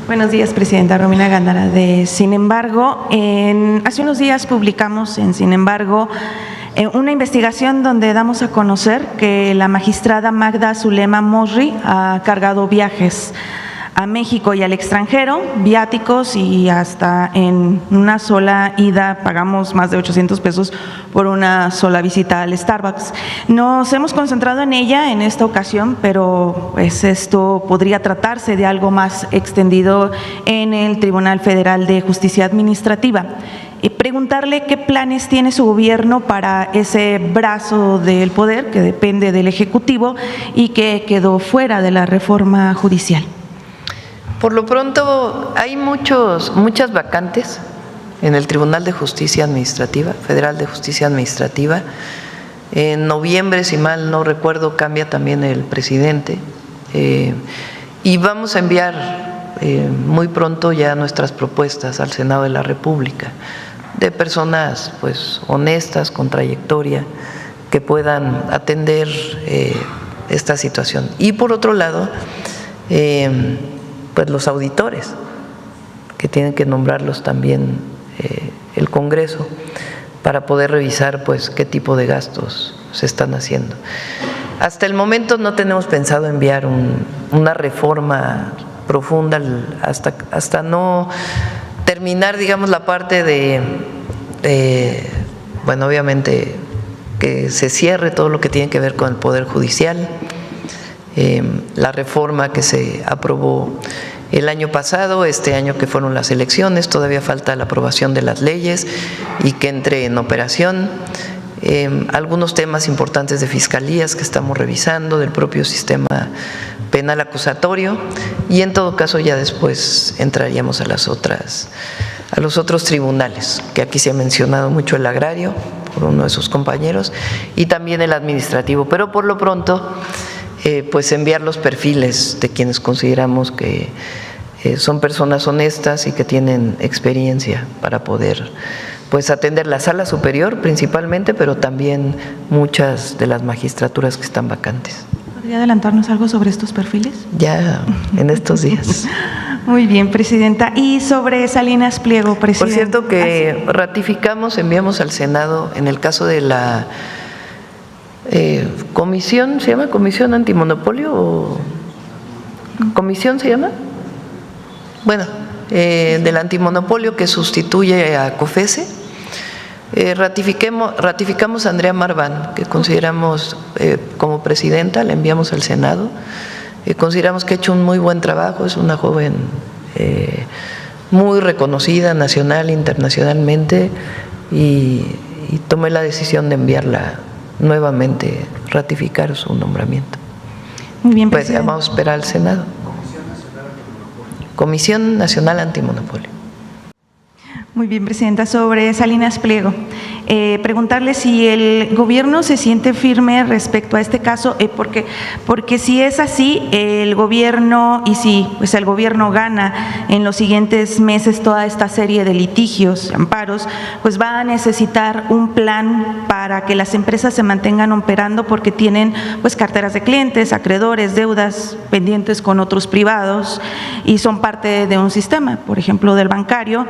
Buenos días, Presidenta. Romina Gándara de Sin Embargo. Hace unos días publicamos en Sin Embargo una investigación donde damos a conocer que la magistrada Magda Zulema Mosri ha cargado viajes a México y al extranjero, viáticos, y hasta en una sola ida pagamos más de 800 pesos por una sola visita al Starbucks. Nos hemos concentrado en ella en esta ocasión, pero pues esto podría tratarse de algo más extendido en el Tribunal Federal de Justicia Administrativa. Y preguntarle qué planes tiene su gobierno para ese brazo del poder que depende del Ejecutivo y que quedó fuera de la reforma judicial. Por lo pronto, hay muchas vacantes en el Tribunal de Justicia Administrativa, Federal de Justicia Administrativa. En noviembre, si mal no recuerdo, cambia también el presidente y vamos a enviar muy pronto ya nuestras propuestas al Senado de la República de personas pues honestas, con trayectoria, que puedan atender esta situación. Y por otro lado, pues los auditores, que tienen que nombrarlos también el Congreso para poder revisar pues qué tipo de gastos se están haciendo. Hasta el momento no tenemos pensado enviar una reforma profunda hasta no terminar, digamos, la parte bueno, obviamente que se cierre todo lo que tiene que ver con el Poder Judicial. La reforma que se aprobó el año pasado, este año que fueron las elecciones, todavía falta la aprobación de las leyes y que entre en operación. Algunos temas importantes de fiscalías que estamos revisando, del propio sistema penal acusatorio, y en todo caso ya después entraríamos a los otros tribunales, que aquí se ha mencionado mucho el agrario por uno de sus compañeros y también el administrativo, pero por lo pronto pues enviar los perfiles de quienes consideramos que son personas honestas y que tienen experiencia para poder pues atender la sala superior principalmente, pero también muchas de las magistraturas que están vacantes. ¿Podría adelantarnos algo sobre estos perfiles? Ya en estos días. Muy bien, Presidenta. Y sobre Salinas Pliego, Presidenta. Por cierto que ratificamos, enviamos al Senado en el caso de la comisión, ¿se llama comisión antimonopolio o comisión se llama? Bueno, del antimonopolio que sustituye a COFECE. Ratificamos a Andrea Marván, que consideramos como presidenta, la enviamos al Senado. Consideramos que ha hecho un muy buen trabajo, es una joven muy reconocida nacional e internacionalmente, y tomé la decisión de enviarla nuevamente, ratificar su nombramiento. Muy bien, pues vamos a esperar al Senado. Comisión Nacional Antimonopolio. Muy bien, Presidenta. Sobre Salinas Pliego, preguntarle si el gobierno se siente firme respecto a este caso, porque si es así, el gobierno, y si pues el gobierno gana en los siguientes meses toda esta serie de litigios, amparos, pues va a necesitar un plan para que las empresas se mantengan operando, porque tienen pues carteras de clientes, acreedores, deudas pendientes con otros privados y son parte de un sistema, por ejemplo, del bancario,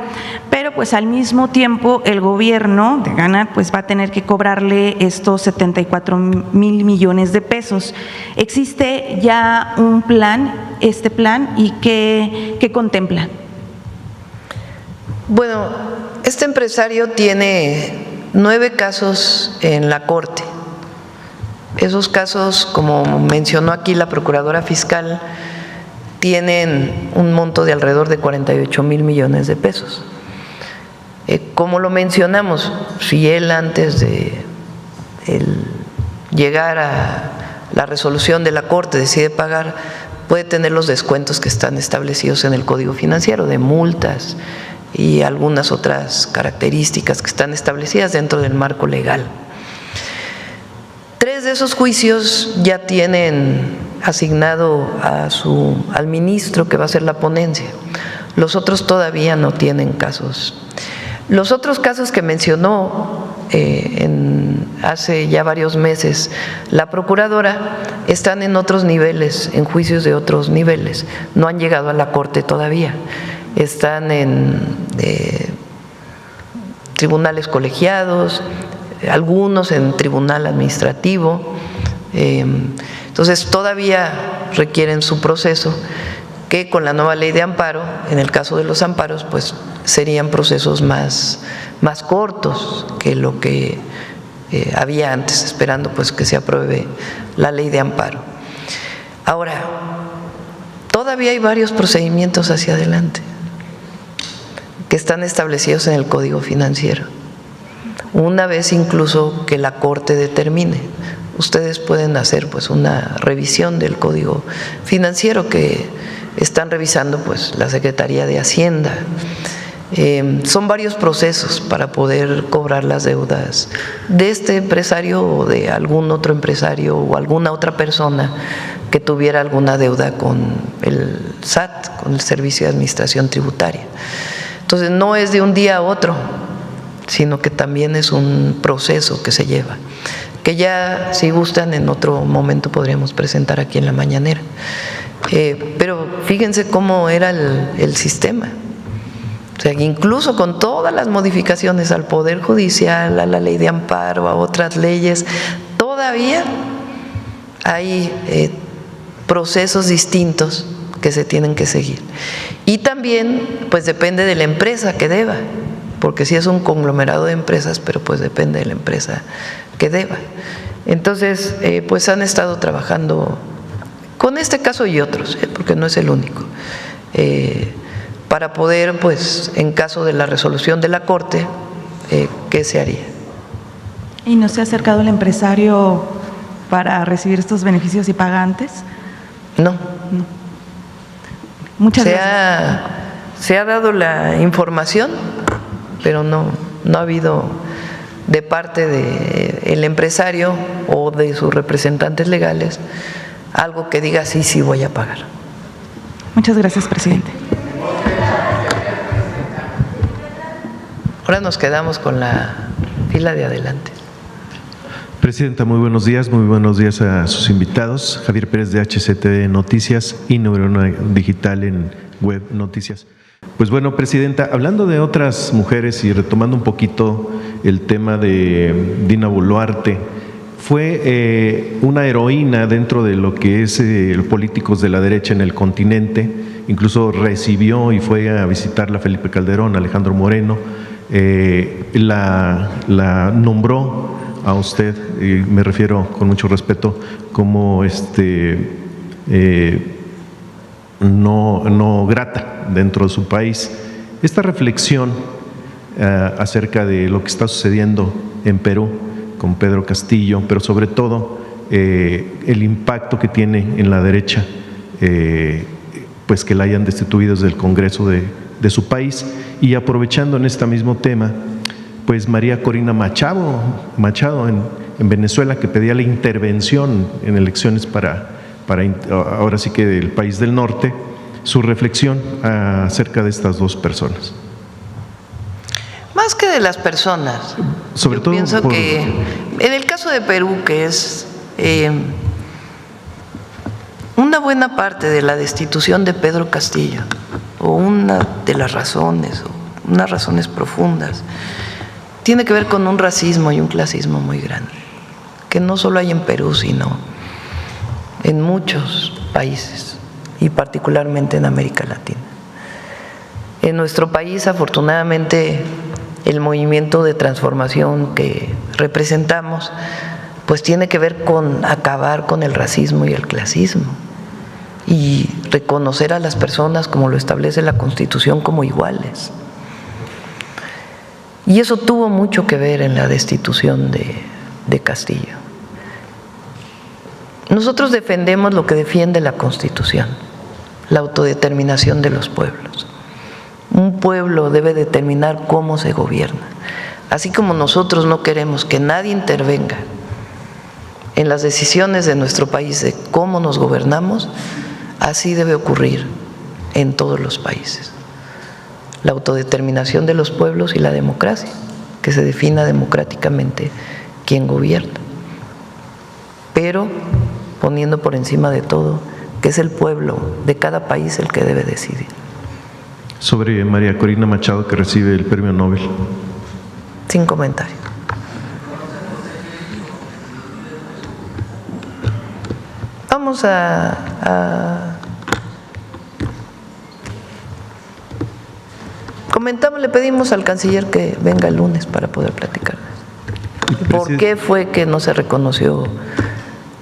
pero pues al mismo tiempo el gobierno de ganar pues va a tener que cobrarle estos 74,000 millones de pesos. ¿Existe ya un plan, este plan, y qué contempla? Bueno, este empresario tiene 9 casos en la Corte. Esos casos, como mencionó aquí la Procuradora Fiscal, tienen un monto de alrededor de 48,000 millones de pesos. Como lo mencionamos, si él antes de llegar a la resolución de la Corte decide pagar, puede tener los descuentos que están establecidos en el Código Financiero de multas y algunas otras características que están establecidas dentro del marco legal. 3 de esos juicios ya tienen asignado al ministro que va a hacer la ponencia. Los otros todavía no tienen casos. Los otros casos que mencionó hace ya varios meses la procuradora, están en otros niveles, en juicios de otros niveles, no han llegado a la Corte todavía, están en tribunales colegiados, algunos en tribunal administrativo, entonces todavía requieren su proceso, que con la nueva ley de amparo, en el caso de los amparos, pues serían procesos más cortos que lo que había antes, esperando pues que se apruebe la ley de amparo. Ahora, todavía hay varios procedimientos hacia adelante que están establecidos en el Código Financiero. Una vez incluso que la Corte determine, ustedes pueden hacer pues una revisión del Código Financiero que están revisando pues la Secretaría de Hacienda. Son varios procesos para poder cobrar las deudas de este empresario o de algún otro empresario o alguna otra persona que tuviera alguna deuda con el SAT, con el Servicio de Administración Tributaria. Entonces no es de un día a otro, sino que también es un proceso que se lleva, que ya si gustan en otro momento podríamos presentar aquí en la mañanera. Pero fíjense cómo era el sistema. O sea, incluso con todas las modificaciones al Poder Judicial, a la ley de amparo, a otras leyes, todavía hay procesos distintos que se tienen que seguir. Y también, pues depende de la empresa que deba, porque sí es un conglomerado de empresas, pero pues depende de la empresa que deba. Entonces, pues han estado trabajando con este caso y otros, porque no es el único, para poder, pues, en caso de la resolución de la Corte, ¿qué se haría? ¿Y no se ha acercado el empresario para recibir estos beneficios y pagantes? No. Muchas gracias. Se ha dado la información, pero no ha habido de parte del empresario o de sus representantes legales algo que diga sí voy a pagar. Muchas gracias, presidente. Ahora nos quedamos con la fila de adelante. Presidenta, muy buenos días a sus invitados. Javier Pérez de HCTV Noticias y Neurona Digital en Web Noticias. Pues bueno, Presidenta, hablando de otras mujeres y retomando un poquito el tema de Dina Boluarte, fue una heroína dentro de lo que es políticos de la derecha en el continente, incluso recibió y fue a visitarla Felipe Calderón, Alejandro Moreno, la nombró a usted, me refiero con mucho respeto, como no grata dentro de su país. Esta reflexión acerca de lo que está sucediendo en Perú con Pedro Castillo, pero sobre todo el impacto que tiene en la derecha, pues que la hayan destituido desde el Congreso de su país. Y aprovechando en este mismo tema, pues María Corina Machado en Venezuela, que pedía la intervención en elecciones para ahora sí que del país del norte, su reflexión acerca de estas dos personas. Más que de las personas, sobre todo pienso que en el caso de Perú, que es una buena parte de la destitución de Pedro Castillo, o una de las razones, o unas razones profundas, tiene que ver con un racismo y un clasismo muy grande, que no solo hay en Perú, sino en muchos países, y particularmente en América Latina. En nuestro país, afortunadamente, el movimiento de transformación que representamos, pues tiene que ver con acabar con el racismo y el clasismo, y reconocer a las personas, como lo establece la Constitución, como iguales. Y eso tuvo mucho que ver en la destitución de Castillo. Nosotros defendemos lo que defiende la Constitución, la autodeterminación de los pueblos. Un pueblo debe determinar cómo se gobierna. Así como nosotros no queremos que nadie intervenga en las decisiones de nuestro país de cómo nos gobernamos, así debe ocurrir en todos los países. La autodeterminación de los pueblos y la democracia, que se defina democráticamente quién gobierna, pero poniendo por encima de todo que es el pueblo de cada país el que debe decidir. Sobre María Corina Machado, que recibe el Premio Nobel. Sin comentario. Vamos comentamos, le pedimos al canciller que venga el lunes para poder platicar. ¿Por qué fue que no se reconoció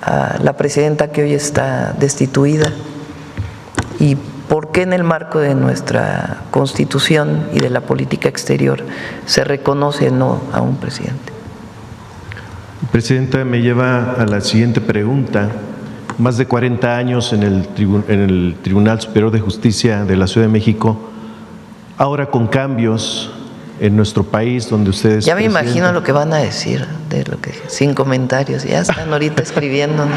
a la presidenta que hoy está destituida? ¿Y por qué en el marco de nuestra Constitución y de la política exterior se reconoce no a un presidente? Presidenta, me lleva a la siguiente pregunta. Más de 40 años en el Tribunal Superior de Justicia de la Ciudad de México, ahora con cambios en nuestro país, donde ustedes… Ya me imagino lo que van a decir, de lo que sin comentarios, ya están ahorita escribiendo, ¿no?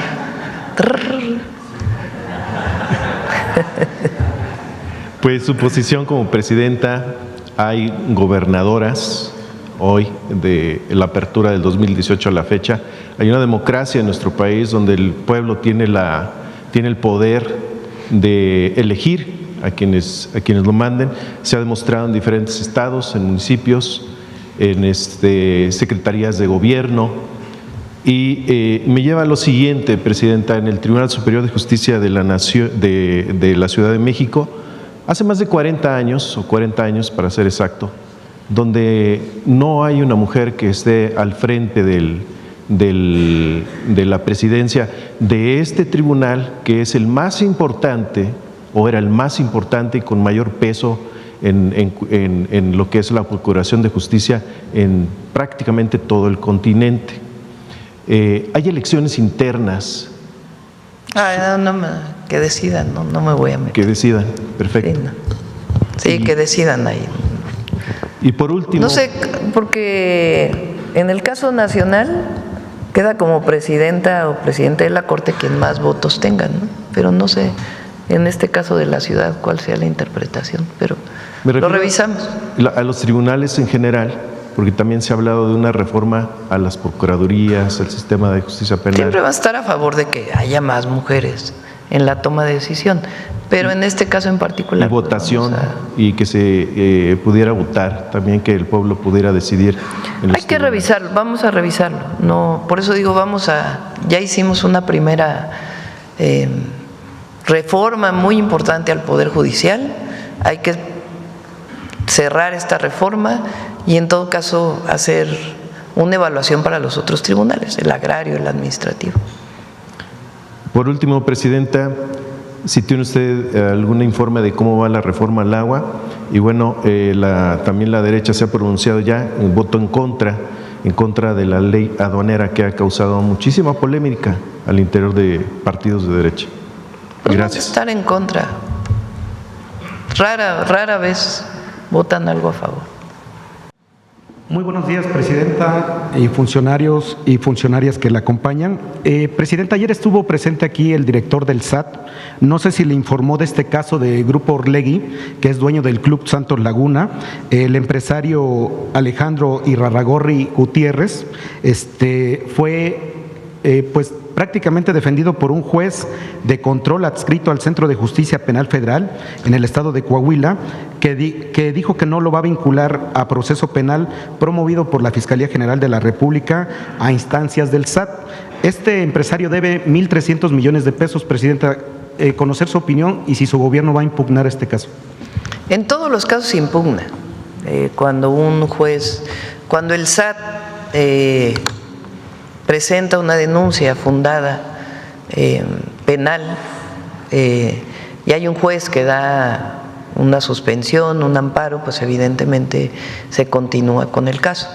Pues su posición como presidenta, hay gobernadoras hoy, de la apertura del 2018 a la fecha, hay una democracia en nuestro país donde el pueblo tiene el poder de elegir a quienes lo manden. Se ha demostrado en diferentes estados, en municipios, en secretarías de gobierno. Y me lleva a lo siguiente, Presidenta, en el Tribunal Superior de Justicia de la Nación, de la Ciudad de México, hace más de 40 años, o 40 años para ser exacto, donde no hay una mujer que esté al frente de la presidencia de este tribunal, que es el más importante, o era el más importante y con mayor peso en lo que es la Procuración de Justicia en prácticamente todo el continente. Hay elecciones internas. Que decidan, no me voy a meter. Que decidan, perfecto. Sí, que decidan ahí. Y por último… No sé, porque en el caso nacional queda como presidenta o presidente de la Corte quien más votos tenga, ¿no? Pero no sé, en este caso de la ciudad, cuál sea la interpretación, pero lo revisamos. A los tribunales en general, porque también se ha hablado de una reforma a las procuradurías, al sistema de justicia penal. Siempre va a estar a favor de que haya más mujeres en la toma de decisión, pero en este caso en particular… Y votación, y que se pudiera votar, también que el pueblo pudiera decidir. Hay que revisarlo, vamos a revisarlo. No, por eso digo, ya hicimos una primera reforma muy importante al Poder Judicial, hay que cerrar esta reforma y en todo caso hacer una evaluación para los otros tribunales, el agrario, el administrativo. Por último, Presidenta, si tiene usted algún informe de cómo va la reforma al agua, y bueno, también la derecha se ha pronunciado ya en voto en contra de la ley aduanera, que ha causado muchísima polémica al interior de partidos de derecha. Pues gracias. Vamos a estar en contra. Rara vez votan algo a favor. Muy buenos días, Presidenta, y funcionarios y funcionarias que la acompañan. Presidenta, ayer estuvo presente aquí el director del SAT. No sé si le informó de este caso de Grupo Orlegui, que es dueño del Club Santos Laguna, el empresario Alejandro Irarrágorri Gutiérrez, fue pues prácticamente defendido por un juez de control adscrito al Centro de Justicia Penal Federal en el estado de Coahuila, que dijo que no lo va a vincular a proceso penal promovido por la Fiscalía General de la República a instancias del SAT. Este empresario debe 1.300 millones de pesos, Presidenta. Conocer su opinión y si su gobierno va a impugnar este caso. En todos los casos se impugna. Cuando el SAT presenta una denuncia fundada penal y hay un juez que da una suspensión, un amparo, pues evidentemente se continúa con el caso.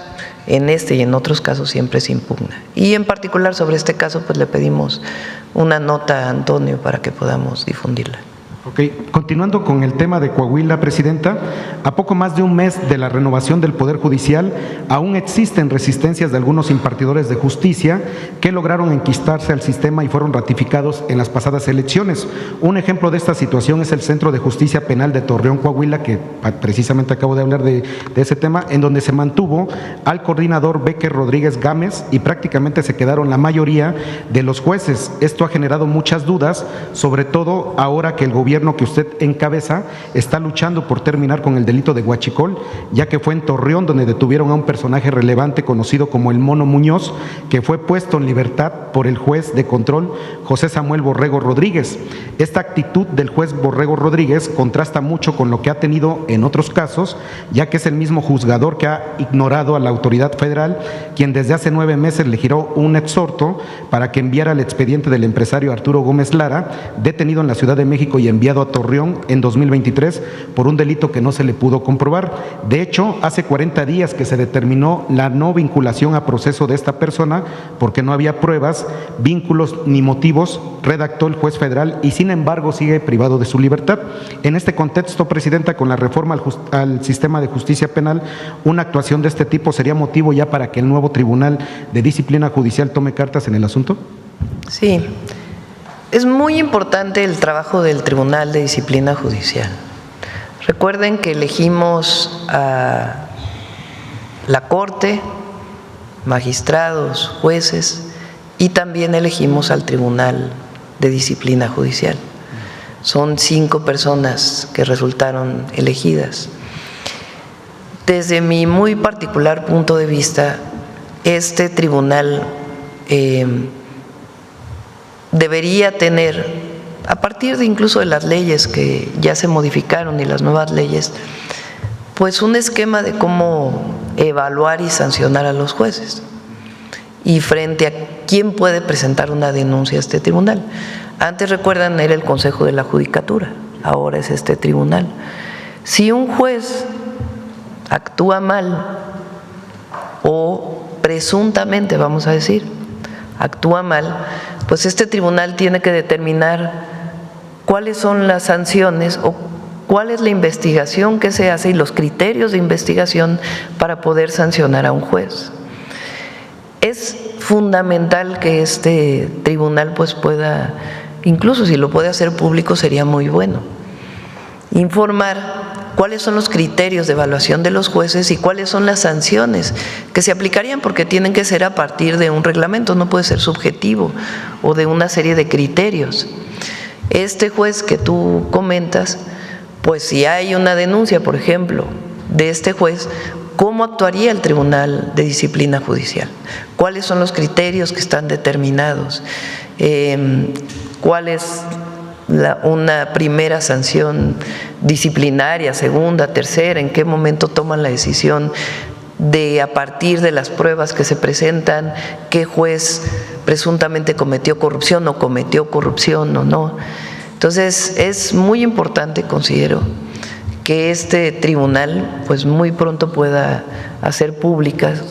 En este y en otros casos siempre se impugna. Y en particular sobre este caso, pues le pedimos una nota a Antonio para que podamos difundirla. Ok, continuando con el tema de Coahuila, Presidenta, a poco más de un mes de la renovación del Poder Judicial, aún existen resistencias de algunos impartidores de justicia que lograron enquistarse al sistema y fueron ratificados en las pasadas elecciones. Un ejemplo de esta situación es el Centro de Justicia Penal de Torreón, Coahuila, que precisamente acabo de hablar de ese tema, en donde se mantuvo al coordinador Becker Rodríguez Gámez y prácticamente se quedaron la mayoría de los jueces. Esto ha generado muchas dudas, sobre todo ahora que el gobierno que usted encabeza está luchando por terminar con el delito de huachicol, ya que fue en Torreón donde detuvieron a un personaje relevante conocido como el Mono Muñoz, que fue puesto en libertad por el juez de control José Samuel Borrego Rodríguez. Esta actitud del juez Borrego Rodríguez contrasta mucho con lo que ha tenido en otros casos, ya que es el mismo juzgador que ha ignorado a la autoridad federal, quien desde hace 9 meses le giró un exhorto para que enviara el expediente del empresario Arturo Gómez Lara, detenido en la Ciudad de México y enviado a Torreón en 2023 por un delito que no se le pudo comprobar. De hecho, hace 40 días que se determinó la no vinculación a proceso de esta persona porque no había pruebas, vínculos ni motivos, redactó el juez federal y sin embargo sigue privado de su libertad. En este contexto, Presidenta, con la reforma al sistema de justicia penal, una actuación de este tipo sería motivo ya para que el nuevo Tribunal de Disciplina Judicial tome cartas en el asunto. Sí. Es muy importante el trabajo del Tribunal de Disciplina Judicial. Recuerden que elegimos a la Corte, magistrados, jueces, y también elegimos al Tribunal de Disciplina Judicial. Son 5 personas que resultaron elegidas. Desde mi muy particular punto de vista, este tribunal debería tener, a partir de incluso de las leyes que ya se modificaron y las nuevas leyes, pues un esquema de cómo evaluar y sancionar a los jueces y frente a quién puede presentar una denuncia a este tribunal. Antes, recuerdan, era el Consejo de la Judicatura, ahora es este tribunal. Si un juez actúa mal o presuntamente, vamos a decir, actúa mal, pues este tribunal tiene que determinar cuáles son las sanciones o cuál es la investigación que se hace y los criterios de investigación para poder sancionar a un juez. Es fundamental que este tribunal pues pueda, incluso si lo puede hacer público sería muy bueno, informar cuáles son los criterios de evaluación de los jueces y cuáles son las sanciones que se aplicarían, porque tienen que ser a partir de un reglamento, no puede ser subjetivo o de una serie de criterios. Este juez que tú comentas, pues si hay una denuncia, por ejemplo, de este juez, ¿cómo actuaría el Tribunal de Disciplina Judicial? ¿Cuáles son los criterios que están determinados? ¿Cuál es una primera sanción disciplinaria, segunda, tercera? ¿En qué momento toman la decisión de, a partir de las pruebas que se presentan, qué juez presuntamente cometió corrupción o cometió corrupción o no? Entonces, es muy importante, considero, que este tribunal pues muy pronto pueda hacer públicas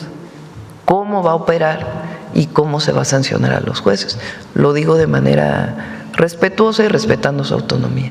cómo va a operar y cómo se va a sancionar a los jueces. Lo digo de manera respetuosa y respetando su autonomía.